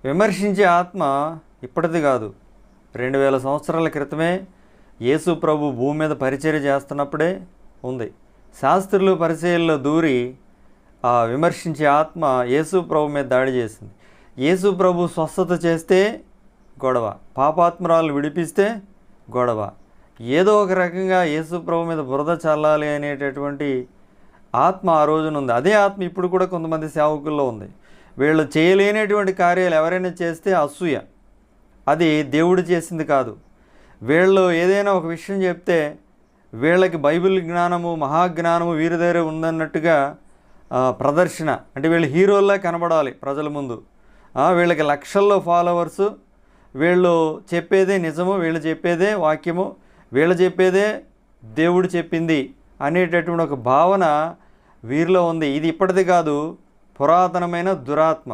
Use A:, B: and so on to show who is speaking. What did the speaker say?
A: విమర్శించే ఆత్మ ఇప్పటిది కాదు, 2000 సంవత్సరాల క్రితమే యేసు ప్రభు భూమి మీద పరిచర్య చేస్తున్నప్పుడే ఉంది. శాస్త్రులు పరిచర్యల్లో దూరి ఆ విమర్శించే ఆత్మ యేసు ప్రభు మీద దాడి చేసింది. యేసు ప్రభు స్వస్థత చేస్తే గొడవ, పాపాత్మరాలు విడిపిస్తే గొడవ, ఏదో ఒక రకంగా యేసు ప్రభు మీద బురద చల్లాలి అనేటటువంటి ఆత్మ ఆ రోజున ఉంది. అదే ఆత్మ ఇప్పుడు కూడా కొంతమంది సేవకుల్లో ఉంది. వీళ్ళు చేయలేనటువంటి కార్యాలు ఎవరైనా చేస్తే అసూయ, అది దేవుడు చేసింది కాదు. వీళ్ళు ఏదైనా ఒక విషయం చెప్తే వీళ్ళకి బైబిల్ జ్ఞానము మహాజ్ఞానము వీరి దగ్గర ఉందన్నట్టుగా ప్రదర్శన, అంటే వీళ్ళు హీరోల్లా కనబడాలి ప్రజల ముందు. వీళ్ళకి లక్షల్లో ఫాలోవర్సు, వీళ్ళు చెప్పేదే నిజము, వీళ్ళు చెప్పేదే వాక్యము, వీళ్ళు చెప్పేదే దేవుడు చెప్పింది అనేటటువంటి ఒక భావన వీరిలో ఉంది. ఇది ఇప్పటిది కాదు, పురాతనమైన దురాత్మ.